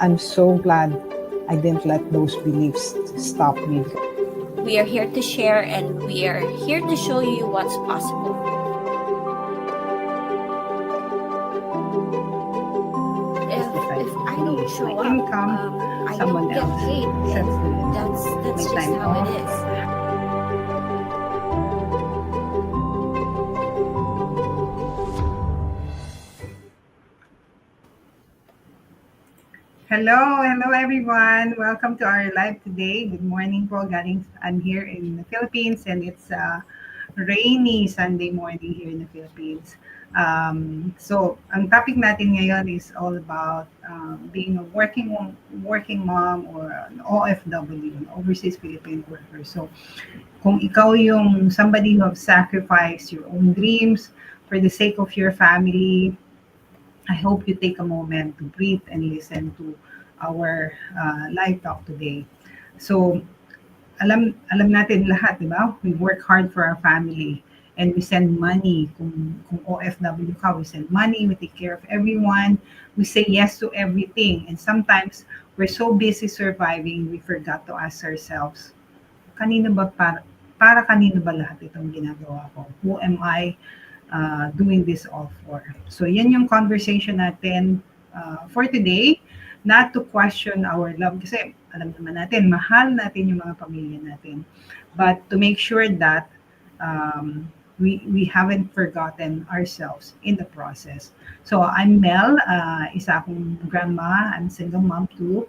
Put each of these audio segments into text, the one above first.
I'm so glad I didn't let those beliefs stop me. We are here to share and we are here to show you what's possible. If I don't show my up, income, I don't someone get else paid, sets and the limit. that's My just time how it off. is. Hello everyone. Welcome to our live today. Good morning po. I'm here in the Philippines and it's a rainy Sunday morning here in the Philippines. Ang topic natin ngayon is all about being a working mom or an OFW, an overseas Philippine worker. So, kung ikaw yung somebody who have sacrificed your own dreams for the sake of your family, I hope you take a moment to breathe and listen to our live talk today. So, alam natin lahat, di ba? We work hard for our family and we send money. Kung OFW ka, we send money, we take care of everyone, we say yes to everything. And sometimes, we're so busy surviving, we forgot to ask ourselves, kanino ba para kanino ba lahat itong ginagawa ko? Who am I doing this all for? So yan yung conversation natin for today. Not to question our love kasi alam naman natin, mahal natin yung mga pamilya natin. But to make sure that we haven't forgotten ourselves in the process. So I'm Mel, isa akong grandma, I'm single mom too,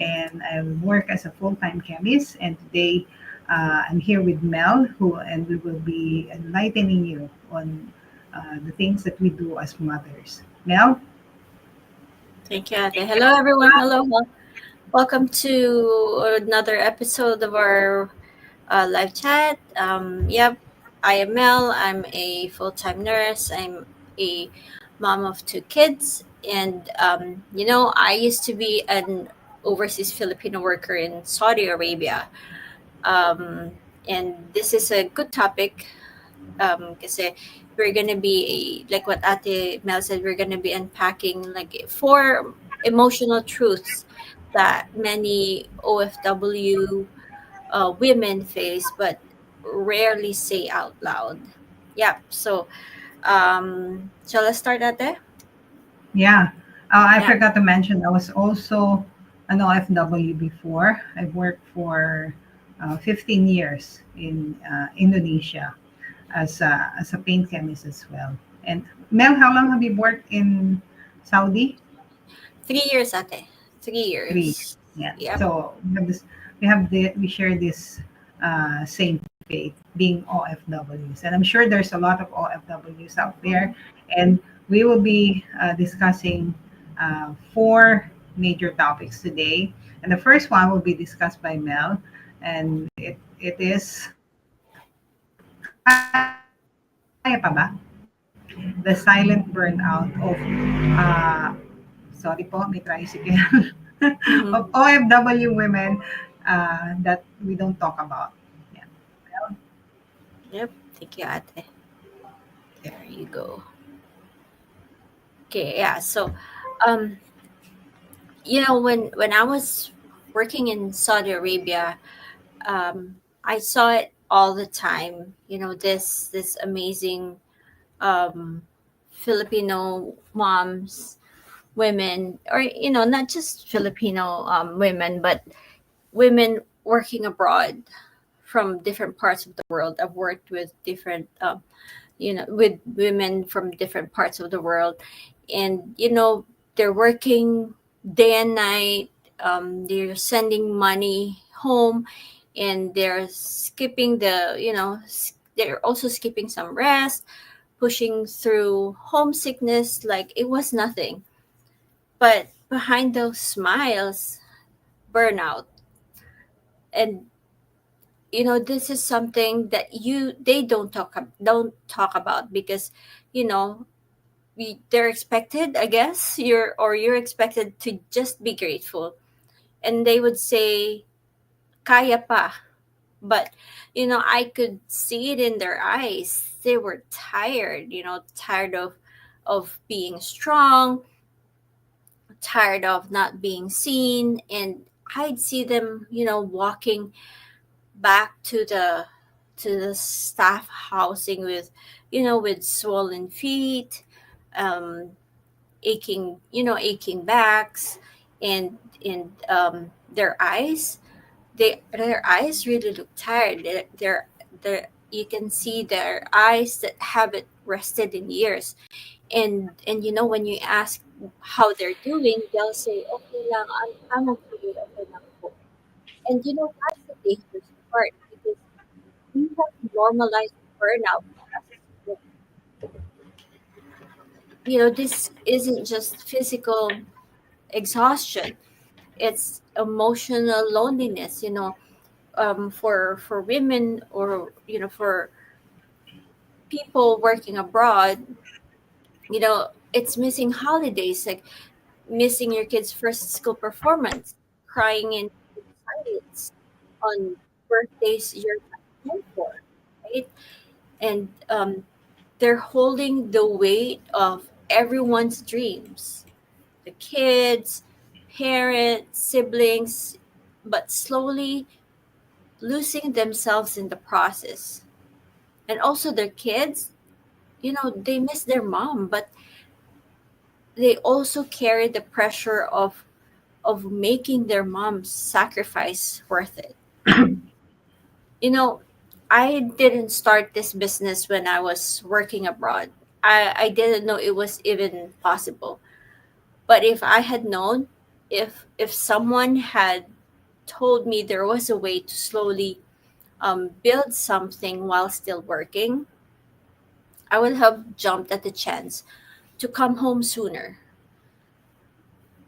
and I work as a full-time chemist. And today I'm here with Mel, and we will be enlightening you on the things that we do as mothers. Mel? Thank you, Ate. Hello, everyone. Hello. Welcome to another episode of our live chat. Yep, I am Mel. I'm a full-time nurse. I'm a mom of two kids. And, I used to be an overseas Filipino worker in Saudi Arabia. And this is a good topic kasi we're gonna be, like what Ate Mel said, we're gonna be unpacking like four emotional truths that many OFW women face but rarely say out loud. Yeah. So let's start at there. Yeah. I Yeah. forgot to mention, I was also an OFW before. I worked for 15 years in Indonesia as a paint chemist as well. And Mel, how long have you worked in Saudi? 3 years, Ate. three 3 years. years. Yeah. Yep. So we share this same fate, being OFWs, and I'm sure there's a lot of OFWs out there, and we will be discussing four major topics today. And the first one will be discussed by Mel, and it is kaya pa ba? The silent burnout of sorry po, may tricycle of Mm-hmm. OFW women that we don't talk about. Yeah. Well, Yep. Thank you, Ate. There you go. Okay. Yeah. So, um, when I was working in Saudi Arabia, I saw it all the time. This amazing um, Filipino moms, women, or not just Filipino women, but women working abroad from different parts of the world. I've worked with different, with women from different parts of the world, and they're working day and night. They're sending money home, and they're skipping they're also skipping some rest, pushing through homesickness like it was nothing. But behind those smiles, burnout. And this is something that they don't talk about, because you know they're expected, I guess, you're expected to just be grateful, and they would say kaya pa. But I could see it in their eyes. They were tired, tired of being strong, tired of not being seen, and I'd see them, walking back to the staff housing with, with swollen feet, um, aching backs, and their eyes. Their eyes really look tired. You can see their eyes that haven't rested in years. And when you ask how they're doing, they'll say, "Okay lang, I'm okay, okay lang po." And that's the dangerous part, because we have normalized burnout as, this isn't just physical exhaustion, it's emotional loneliness, for women, or for people working abroad. It's missing holidays, like missing your kid's first school performance, crying in silence on birthdays you're not home for, right? And they're holding the weight of everyone's dreams, the kids, parents, siblings, but slowly losing themselves in the process. And also their kids, they miss their mom, but they also carry the pressure of making their mom's sacrifice worth it. You know, I didn't start this business when I was working abroad. I didn't know it was even possible. But if I had known, if someone had told me there was a way to slowly build something while still working, I would have jumped at the chance to come home sooner.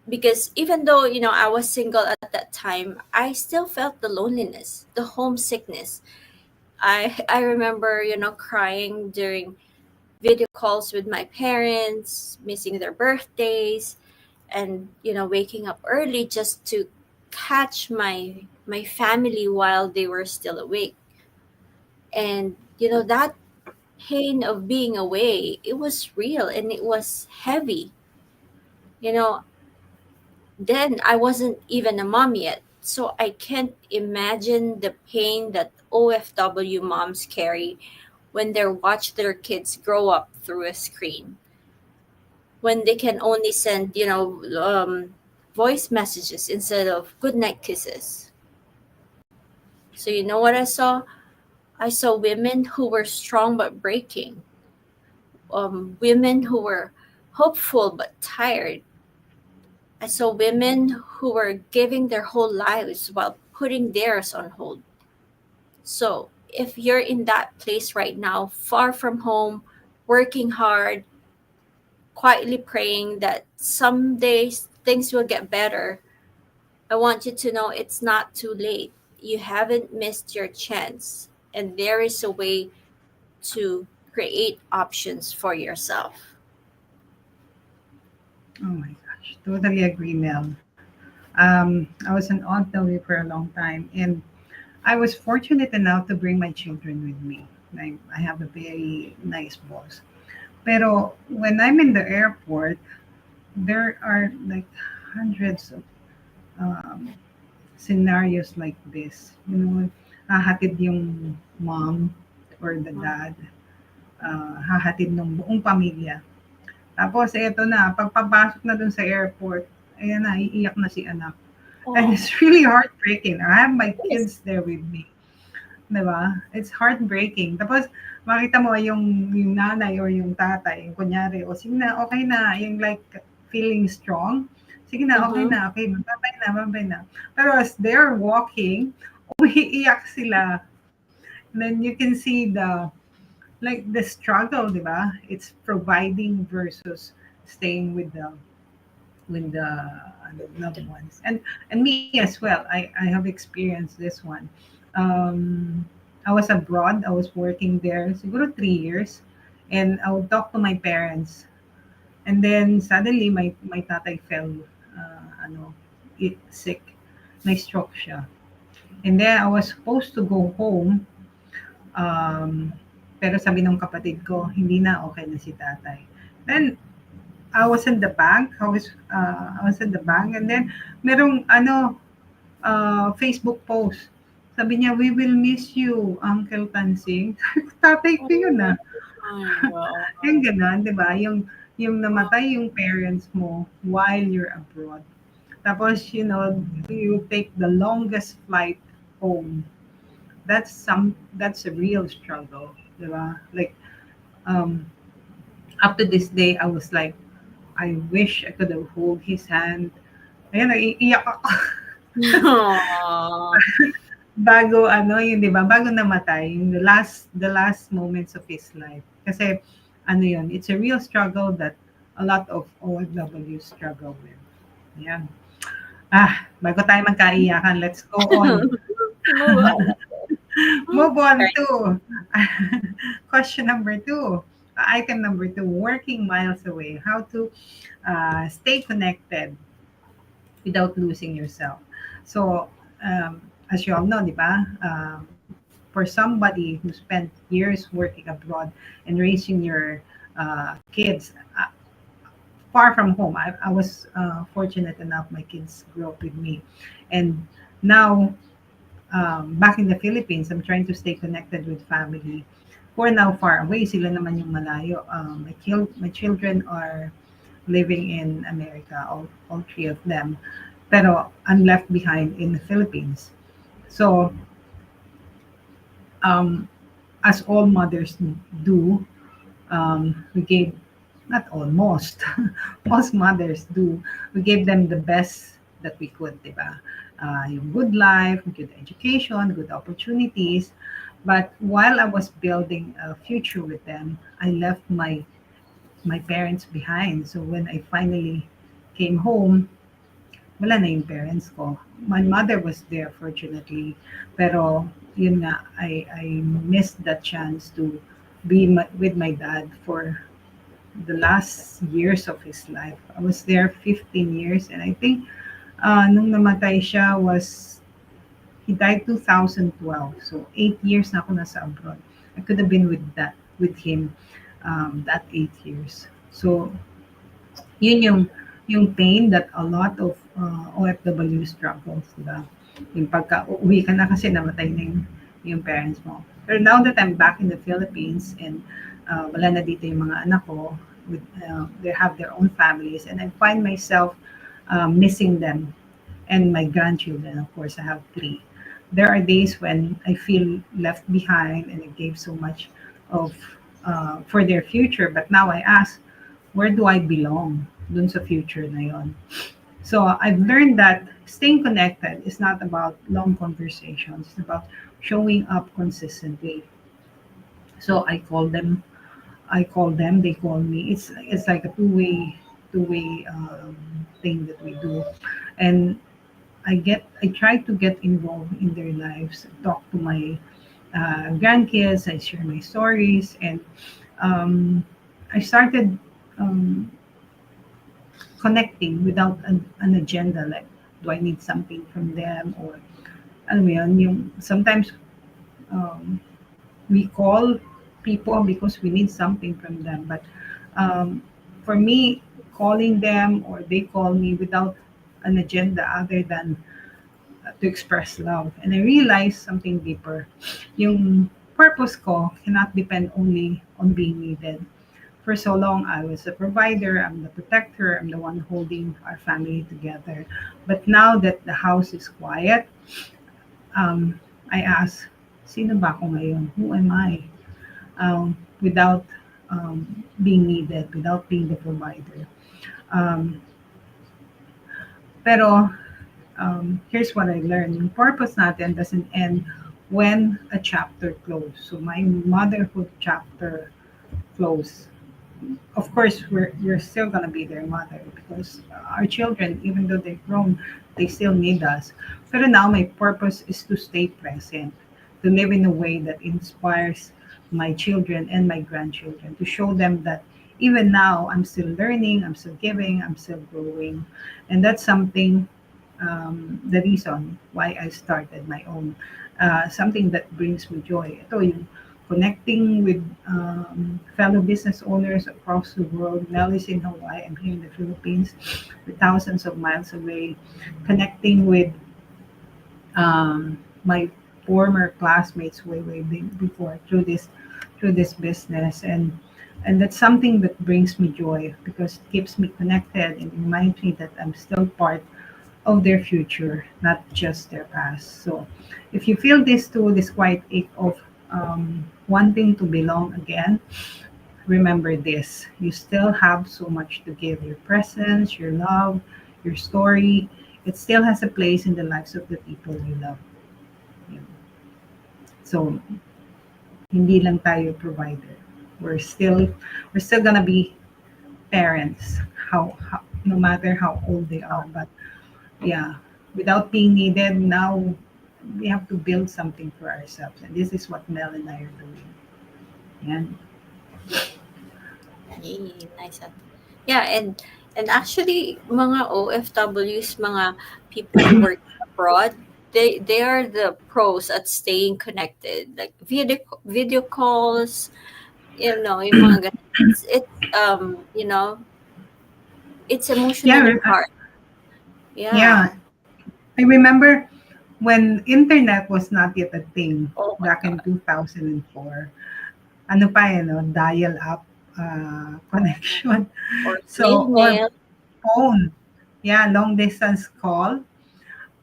Because even though, I was single at that time, I still felt the loneliness, the homesickness. I remember, crying during video calls with my parents, missing their birthdays, and waking up early just to catch my family while they were still awake. And that pain of being away, it was real and it was heavy. You know, then I wasn't even a mom yet. So I can't imagine the pain that OFW moms carry when they watch their kids grow up through a screen. When they can only send, voice messages instead of goodnight kisses. So you know what I saw? I saw women who were strong but breaking. Women who were hopeful but tired. I saw women who were giving their whole lives while putting theirs on hold. So, if you're in that place right now, far from home, working hard, quietly praying that someday things will get better, I want you to know it's not too late. You haven't missed your chance, and there is a way to create options for yourself. Oh my gosh, totally agree, Mel. I was an aunt Delhi for a long time, and I was fortunate enough to bring my children with me. I have a very nice boss. Pero when I'm in the airport, there are like hundreds of um, scenarios like this. Hahatid yung mom or the dad, hahatid ng buong pamilya. Tapos eto na, pagpapasok na dun sa airport, ayan na, iiyak na si anak. And Oh, it's really heartbreaking. I have my yes. kids there with me. 'Di ba? It's heartbreaking. Tapos makita mo yung nanay or yung tatay, yung kunyari, "O sige na, okey na." Yung like feeling strong. "Sige na, okey Mm-hmm. na, okey, babay na, babay na." Pero as they're walking, umiiyak sila. And then you can see the struggle, 'di ba? It's providing versus staying with the loved ones, and me as well. I have experienced this one. I was abroad. I was working there siguro 3 years, and I would talk to my parents, and then suddenly my tatay fell, sick, may stroke siya, and then I was supposed to go home. um, pero sabi ng kapatid ko, hindi na, okay na si tatay. Then I was in the bank. I was in the bank, and then merong ano, Facebook post. Sabi niya, "We will miss you, Uncle Tansing." Tatay ko yun, Oh ah. my Yung God. gano'n, 'di ba? Yung namatay yung parents mo while you're abroad. Tapos, you take the longest flight home. That's a real struggle, 'di ba? Like, um, up to this day, I was like, I wish I could have hold his hand. Ayan, naiiyak ako. Aw. Bago ano, yun 'di ba, bago namatay, yung the last moments of his life. Kasi ano yun, it's a real struggle that a lot of OFWs struggle with. Yan. Bago tayo magkaiyakan, let's go on. Move on. Move on Right. to question number two. Item number two, working miles away. How to stay connected without losing yourself. So, as you all know, di ba? For somebody who spent years working abroad and raising your kids far from home, I was fortunate enough my kids grew up with me, and now back in the Philippines, I'm trying to stay connected with family who are now far away. Sila naman yung malayo. My children are living in America, all three of them. Pero I'm left behind in the Philippines. So, um, as all mothers do, we gave, not almost, most mothers do, we gave them the best that we could, di ba? Yung good life, good education, good opportunities. But while I was building a future with them, I left my parents behind. So when I finally came home, wala na yung parents ko. My mother was there, fortunately. Pero, yun nga, I missed that chance to be with my dad for the last years of his life. I was there 15 years, and I think nung namatay siya he died 2012. So 8 years na ako nasa abroad. I could have been with him that 8 years. So yun yung pain that a lot of OFW struggles, di ba? Yung pagka uwi ka na kasi namatay na yung parents mo. Pero now that I'm back in the Philippines and wala na dito yung mga anak ko, they have their own families, and I find myself missing them and my grandchildren. Of course, I have three. There are days when I feel left behind and I gave so much of for their future, but now I ask, where do I belong dun sa future na yon? So I've learned that staying connected is not about long conversations. It's about showing up consistently. So I call them, they call me. It's like a two way thing that we do, and I try to get involved in their lives, talk to my grandkids, I share my stories, and um, I started um, connecting without an agenda. Like, do I need something from them, or alam mo yun, sometimes um, we call people because we need something from them. But um, for me, calling them or they call me without an agenda other than to express love. And I realized something deeper. Yung purpose ko cannot depend only on being needed. For so long, I was a provider, I'm the protector, I'm the one holding our family together. But now that the house is quiet, I ask, sino ba ako ngayon? Who am I? Without being needed, without being the provider. Um, pero here's what I learned. Yung purpose natin doesn't end when a chapter closed. So my motherhood chapter closed. Of course, we're still gonna be their mother because our children, even though they've grown, they still need us. But now my purpose is to stay present, to live in a way that inspires my children and my grandchildren, to show them that even now I'm still learning, I'm still giving, I'm still growing, and that's something. The reason why I started my own something that brings me joy. Ito yung connecting with fellow business owners across the world. Mel is in Hawaii. I'm here in the Philippines. We're thousands of miles away. Connecting with my former classmates before through this business, and that's something that brings me joy because it keeps me connected and reminds me that I'm still part of their future, not just their past. So if you feel this too, this quiet ache of wanting to belong again, remember this: you still have so much to give. Your presence, your love, your story, it still has a place in the lives of the people you love. Yun. So, hindi lang tayo provider. We're still gonna be parents, no matter how old they are. But yeah, without being needed, now we have to build something for ourselves. And this is what Mel and I are doing. Yan. Yay, nice. Yeah, and actually mga OFWs, mga people working abroad, they are the pros at staying connected. Like video calls, yung mga ganun. It's Yeah, emotionally hard. Yeah. yeah. I remember when internet was not yet a thing Oh my back in God. 2004. Ano pa eh, no? Dial up connection. Or snail So, or mail. phone. Yeah, long distance call.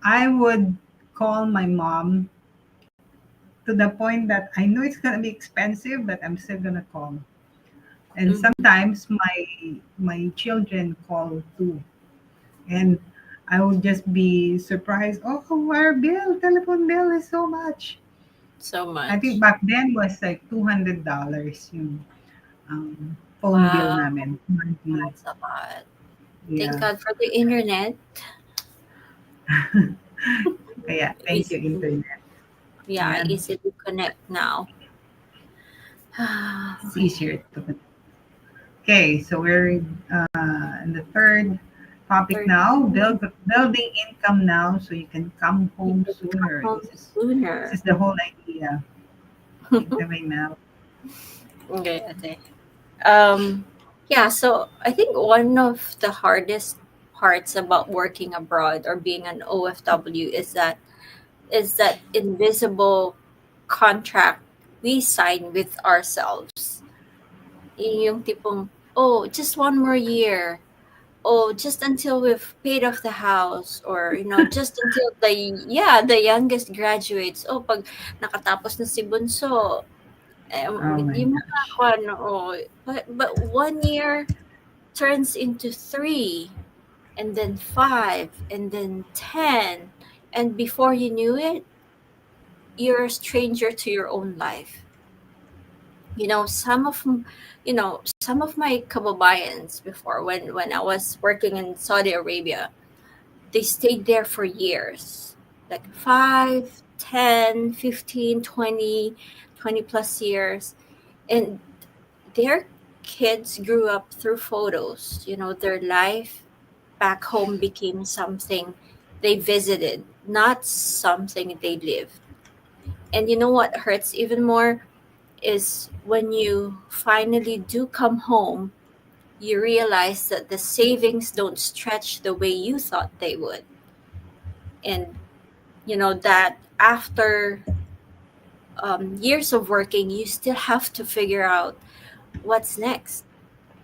I would call my mom to the point that I know it's gonna be expensive, but I'm still gonna call. And Mhm. sometimes my children call too, and I would just be surprised. Oh, our telephone bill is so much. So I think much. back then was like $200 yung phone bill Wow, namin monthly. that's a lot. Thank Yeah. God for the internet. Kaya thank you Easily, internet. yeah, Yan. easily connect now. It's Okay. easier to. Okay, so we're in the third topic Third, now. Building income now so you can come you home can come sooner. home This sooner. is the whole idea. Take it away, Mel. Okay, okay. Um, yeah, so I think one of the hardest parts about working abroad or being an OFW is that invisible contract we sign with ourselves. Yung tipong, oh, just one more year. Oh, just until we've paid off the house, or just until the youngest graduates. Oh, pag nakatapos na si bunso, Oh my yung mga gosh. ano, oh, but 1 year turns into 3, and then 5, and then 10, and before you knew it, you're a stranger to your own life. Some of my kababayans before, when I was working in Saudi Arabia, they stayed there for years, like 5, 10, 15, 20, 20 plus years, and their kids grew up through photos. Their life back home became something they visited, not something they lived. And you know what hurts even more is when you finally do come home, you realize that the savings don't stretch the way you thought they would. And that after years of working, you still have to figure out what's next.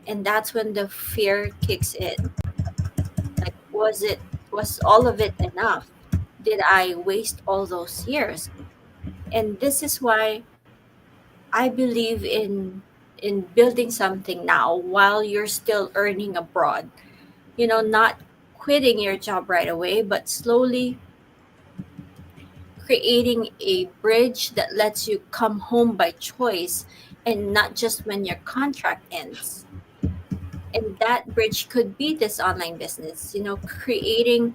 And that's when the fear kicks in. Like, was all of it enough? Did I waste all those years? And this is why I believe in building something now while you're still earning abroad. Not quitting your job right away, but slowly creating a bridge that lets you come home by choice and not just when your contract ends. And that bridge could be this online business, creating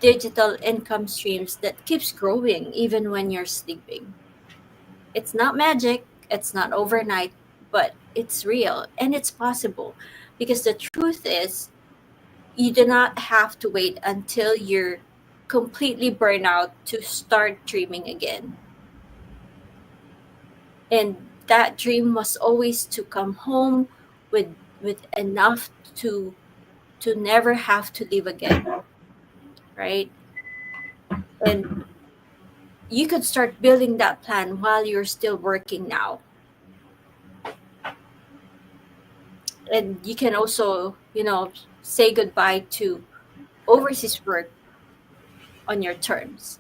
digital income streams that keeps growing even when you're sleeping. It's not magic, it's not overnight, but it's real and it's possible, because the truth is, you do not have to wait until you're completely burned out to start dreaming again. And that dream was always to come home with enough to never have to live again, right? And you could start building that plan while you're still working now. And you can also, say goodbye to overseas work on your terms.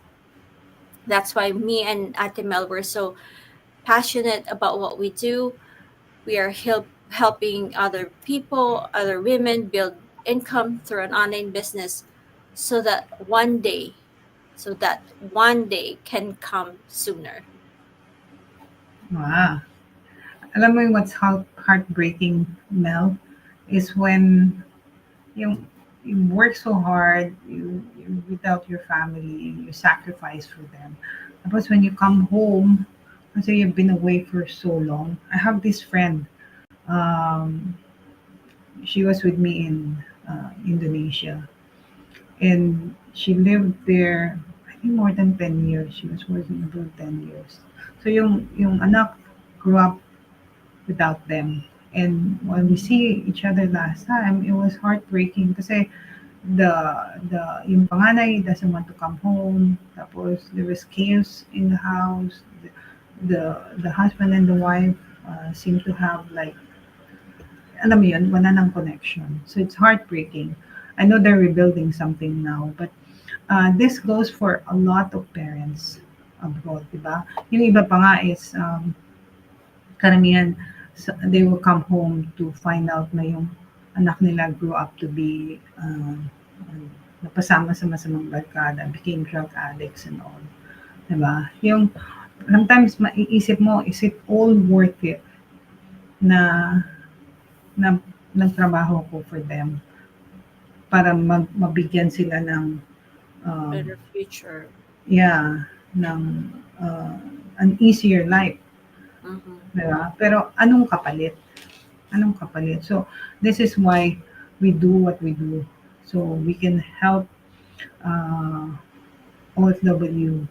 That's why me and Ate Mel were so passionate about what we do. We are helping other people, other women build income through an online business so that one day, can come sooner. Wow. Alam mo yung what's heartbreaking, Mel, is when you work so hard, you without your family, you sacrifice for them. Tapos when you come home, kasi you've been away for so long. I have this friend. Um, she was with me in Indonesia, and she lived there. I think more than 10 years. She was working abroad 10 years. So yung anak grew up without them. And when we see each other last time, it was heartbreaking kasi yung panganay doesn't want to come home. Tapos there was chaos in the house. The husband and the wife seem to have like, alam mo yun, wala nang connection. So it's heartbreaking. I know they're rebuilding something now, but this goes for a lot of parents abroad, di ba? Yung iba pa nga is karamihan, they will come home to find out na yung anak nila grew up to be napasama sa masamang barkada, became drug addicts and all. Diba? Yung sometimes maiisip mo, is it all worth it na, na nagtrabaho ko for them para mabigyan sila ng Better future. yeah, ng an easier life. Mm-hmm. Diba? Pero anong kapalit? Anong kapalit? So, this is why we do what we do. So, we can help uh, OFW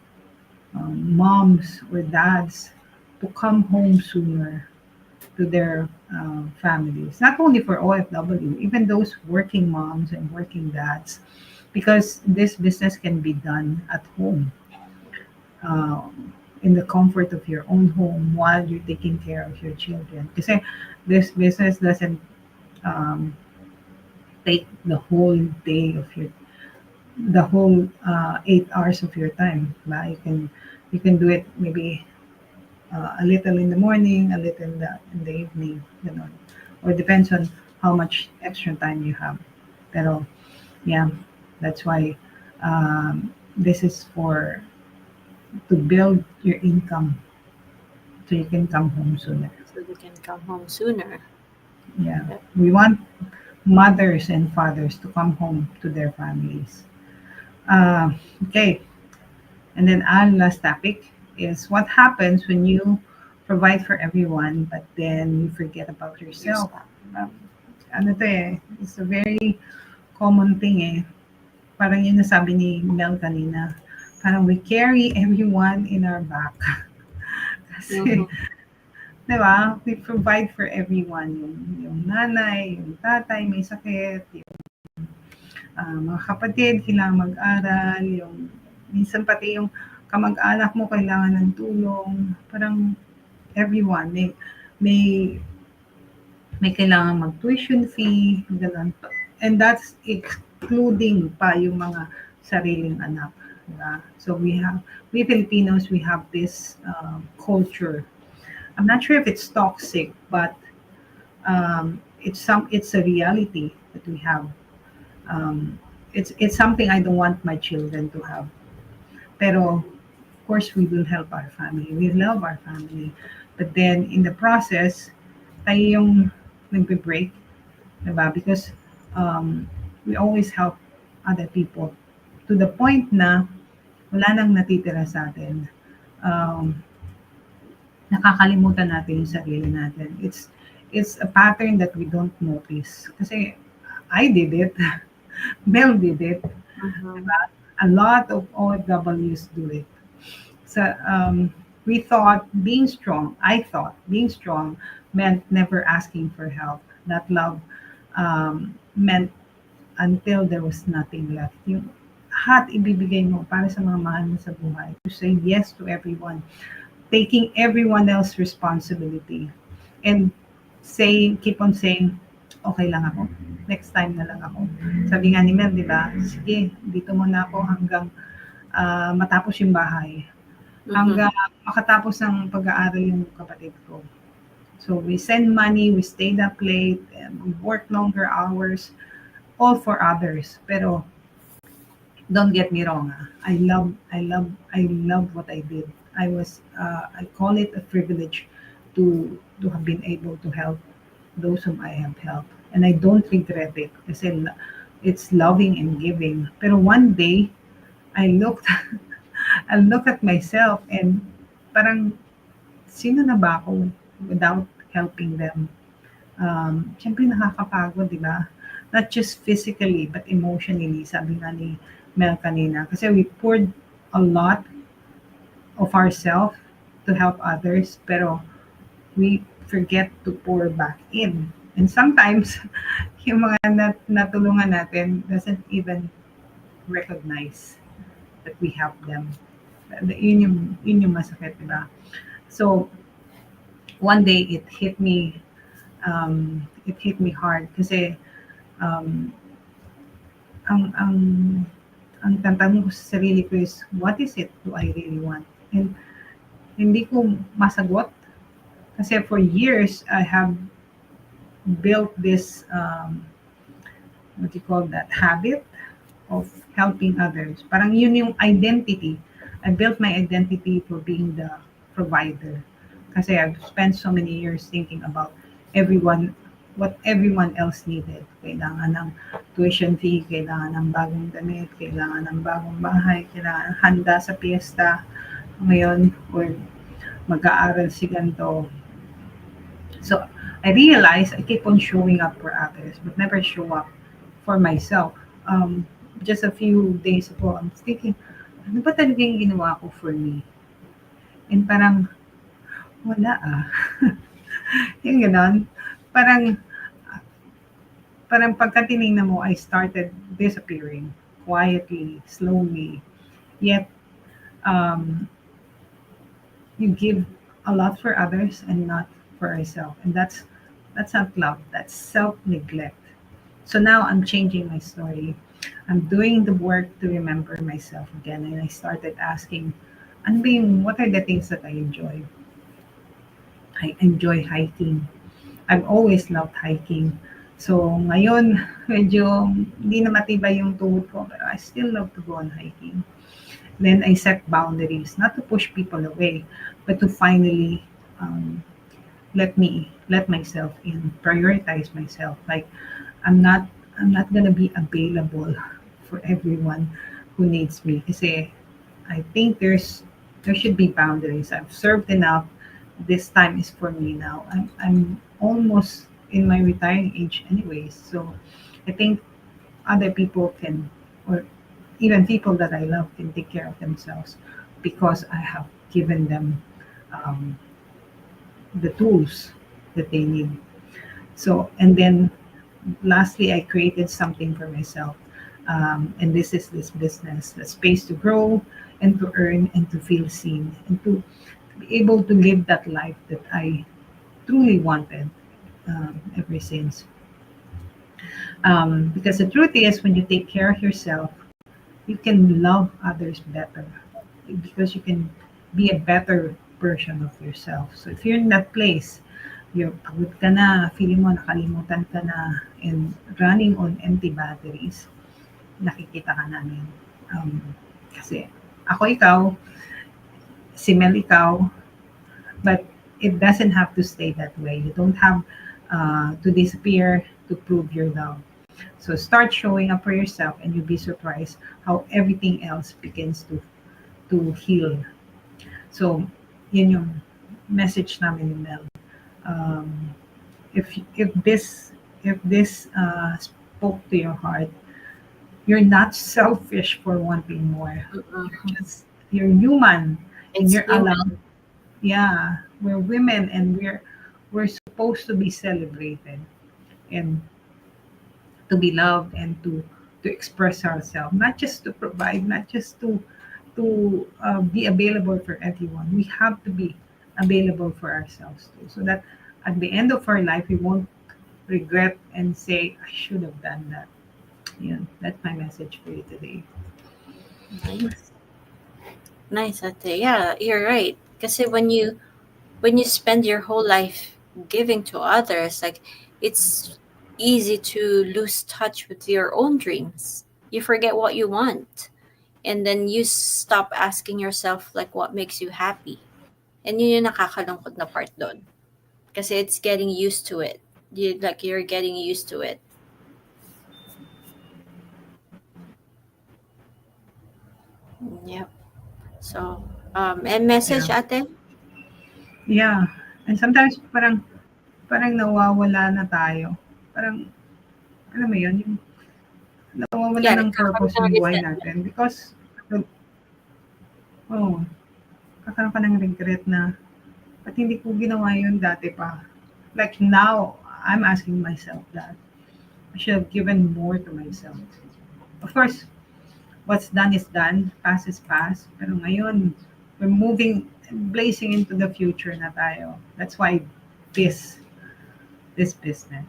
moms or dads to come home sooner to their families. Not only for OFW, even those working moms and working dads, because this business can be done at home, in the comfort of your own home while you're taking care of your children. Because this business doesn't um, take the whole 8 hours of your time. Ba? You can do it maybe a little in the morning, a little in the evening, or depends on how much extra time you have. Pero yeah, that's why this is for to build your income so you can come home sooner. So they can come home sooner. Yeah, Yep. we want mothers and fathers to come home to their families. Uh, okay, and then our last topic is what happens when you provide for everyone, but then you forget about yourself. Yourself. Um, Ano to eh, it's a very common thing eh. Parang yun nasabi ni Mel kanina. Parang we carry everyone in our back. Kasi, Mm-hmm. di ba, we provide for everyone. Yung nanay, yung tatay may sakit, mga kapatid kailangan mag-aral, yung minsan pati yung kamag-anak mo kailangan ng tulong. Parang everyone may may kailangan mag-tuition fee, gano'n. And that's excluding pa yung mga sariling anak. Diba? So we Filipinos, we have this culture. I'm not sure if it's toxic, but it's a reality that we have. Um, it's something I don't want my children to have. Pero of course we will help our family. We love our family. But then in the process, tayo yung nagbe-break, diba? Because we always help other people to the point na wala nang natitira sa atin. Um, Nakakalimutan natin yung sarili natin. It's a pattern that we don't notice. Kasi I did it. Mel did it. Mm-hmm. Diba? A lot of OFWs do it. So, We thought being strong, I thought being strong meant never asking for help. That love meant until there was nothing left. Yung lahat ibibigay mo para sa mga mahal mo sa buhay. To say yes to everyone. Taking everyone else's responsibility. And keep on saying, okay lang ako. Next time na lang ako. Sabi nga ni Mel, di ba? Sige, dito muna ako hanggang matapos yung bahay. Mm-hmm. Hanggang makatapos ng pag-aaral yung kapatid ko. So we send money, we stayed up late, and we work longer hours, all for others. Pero don't get me wrong. I love what I did. I call it a privilege to have been able to help those whom I have helped. And I don't regret it kasi it's loving and giving. Pero one day, I looked, I looked at myself and parang, sino na ba ako without helping them? Siyempre nakakapagod, di ba? Not just physically, but emotionally, sabi nga ni Mel kanina. Kasi we poured a lot of ourselves to help others, pero we forget to pour back in. And sometimes, yung mga natulungan natin doesn't even recognize that we help them. Yun yung masakit, di ba? So, one day it hit me hard kasi um, ang ang tatanong ko sa sarili ko is, what is it do I really want? And hindi ko masagot kasi for years I have built this what do you call that, habit of helping others. Parang yun yung identity. I built my identity for being the provider. Kasi I've spent so many years thinking about everyone, what everyone else needed. Kailangan ng tuition fee, kailangan ng bagong damit, kailangan ng bagong bahay, kailangan handa sa piyesta. Ngayon, or mag-aaral si ganito. So I realized I keep on showing up for others, but never show up for myself. Just a few days ago, I'm thinking, ano ba talaga yung ginawa ko for me? And parang, wala ah. Yung ganon. Parang, parang pagka tinignan mo, I started disappearing quietly, slowly. Yet, um, you give a lot for others and not for yourself. And that's not love. That's self-neglect. So now I'm changing my story. I'm doing the work to remember myself again. And I started asking, what are the things that I enjoy? I enjoy hiking. I've always loved hiking. So ngayon, medyo hindi na matibay yung tuhod ko, but I still love to go on hiking. Then I set boundaries, not to push people away, but to finally let myself in, prioritize myself. Like I'm not I'm not gonna be available for everyone who needs me. Kasi I think there should be boundaries. I've served enough. This time is for me now. I'm almost in my retiring age anyways. So I think other people can, or even people that I love, can take care of themselves because I have given them um, the tools that they need. So, and then lastly, I created something for myself. And this is this business, the space to grow and to earn and to feel seen and to be able to live that life that I truly wanted ever since. Because the truth is, when you take care of yourself, you can love others better because you can be a better version of yourself. So if you're in that place, you're pagod ka na, feeling mo nakalimutan ka na, and running on empty batteries, nakikita ka namin. Kasi ako ikaw, si Mel ikaw, but it doesn't have to stay that way. You don't have to disappear to prove your love. So start showing up for yourself and you'll be surprised how everything else begins to heal. So, yun yung message namin ni Mel. Um, if this spoke to your heart, you're not selfish for wanting more. Mm-mm. You're human and It's you're human. allowed. Yeah, we're women and we're supposed to be celebrated and to be loved and to express ourselves, not just to provide, not just to be available for everyone. We have to be available for ourselves too, so that at the end of our life we won't regret and say, "I should have done that." Yeah, that's my message for you today. Nice. Nice, Ate. Yeah, you're right. Kasi when you spend your whole life giving to others, like it's easy to lose touch with your own dreams. You forget what you want. And then you stop asking yourself like what makes you happy. And yun yung nakakalungkot na part doon. Kasi it's getting used to it. You're getting used to it. Yep. So, and Yeah, message ate? yeah. And sometimes parang nawawala na tayo. Parang alam mo yun, yung nawawala Yeah, ng nagkakaroon purpose ng yung buhay resentment. natin because oh, kakaroon ka ng regret na ba't hindi ko ginawa yun dati pa. Like now, I'm asking myself that I should have given more to myself. Of course, what's done is done, past is past. Pero ngayon, we're moving, blazing into the future na tayo. That's why this, this business.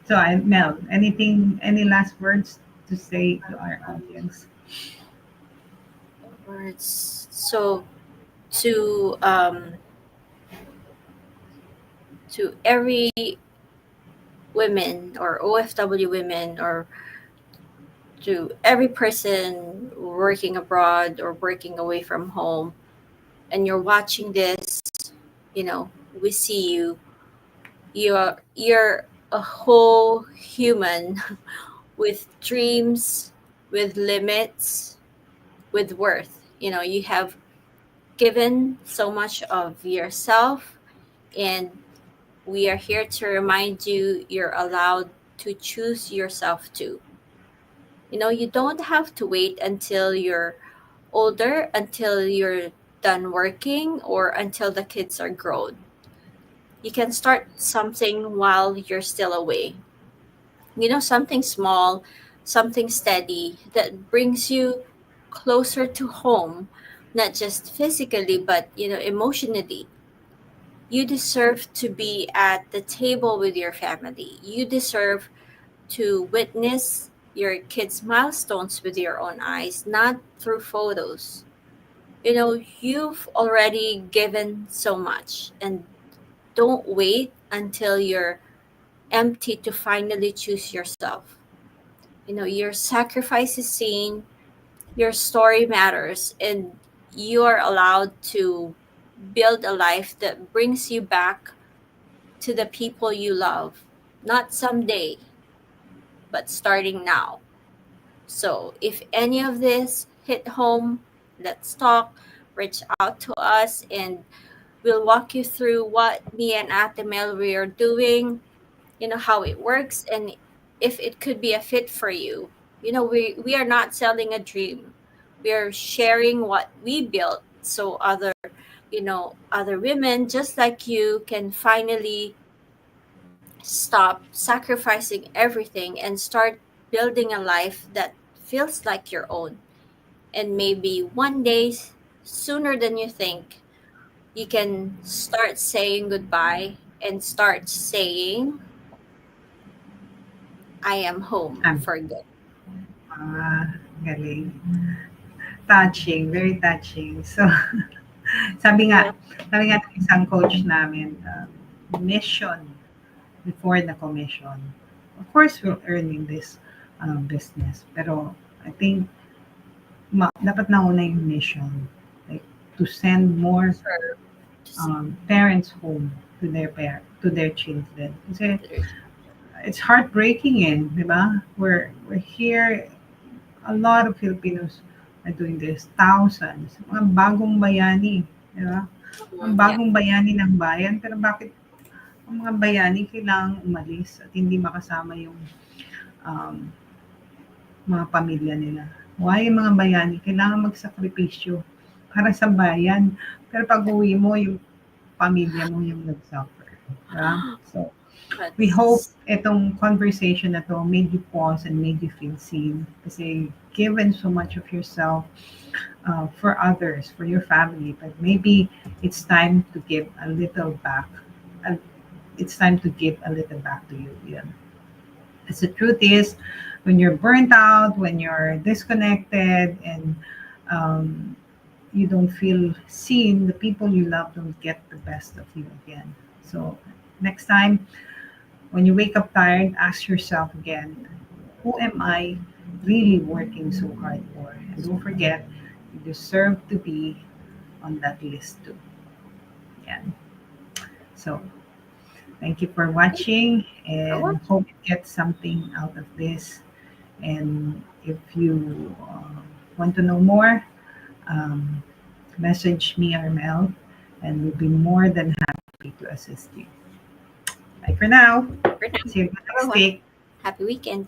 So, Mel, anything, any last words to say to our audience? Words. So to every women or OFW women or to every person working abroad or working away from home and you're watching this, you know, we see you. You're a whole human with dreams, with limits, with worth. You know, you have given so much of yourself, and we are here to remind you you're allowed to choose yourself too. You know, you don't have to wait until you're older, until you're done working, or until the kids are grown. You can start something while you're still away. You know, something small, something steady that brings you closer to home, not just physically, but, you know, emotionally. You deserve to be at the table with your family. You deserve to witness your kids' milestones with your own eyes, not through photos. You know, you've already given so much, and don't wait until you're empty to finally choose yourself. You know, your sacrifice is seen, your story matters, and you are allowed to build a life that brings you back to the people you love, not someday, but starting now. So, if any of this hit home, let's talk, reach out to us, and we'll walk you through what me and Ate Melry are doing, you know, how it works, and if it could be a fit for you. You know, we are not selling a dream. We are sharing what we built so other, you know, other women just like you can finally stop sacrificing everything and start building a life that feels like your own. And maybe one day, sooner than you think, you can start saying goodbye and start saying, I am home Um, for good. galing. Touching, very touching. So, sabi nga, Yep. sabi nga ng isang coach namin, mission before the commission. Of course, we're earning this business. Pero I think dapat nauna yung mission. Like, to send more Serve to see parents home to their children. Kasi their it's heartbreaking di ba? We're here, a lot of Filipinos are doing this, thousands, mga bagong bayani, di ba? Ang yeah. bagong bayani ng bayan, pero bakit ang mga bayani kailangang umalis at hindi makasama yung um, mga pamilya nila? Why yung mga bayani kailangan magsakripisyo para sa bayan? Pero pag uwi mo, yung pamilya mo yung nag-suffer. Diba? So, we hope That's itong conversation na to made you pause and made you feel seen. Kasi given so much of yourself for others, for your family, but maybe it's time to give a little back. Uh, It's time to give a little back to you. Yeah. As the truth is, when you're burnt out, when you're disconnected, and um, you don't feel seen, the people you love don't get the best of you again. So next time, when you wake up tired, ask yourself again, who am I really working so hard for? And don't forget, you deserve to be on that list too. Yeah. So thank you for watching for and what? hope you get something out of this. And if you want to know more, um, message me or Mel, and we'll be more than happy to assist you. Bye for now. For now, See you next everyone. week. Happy weekend.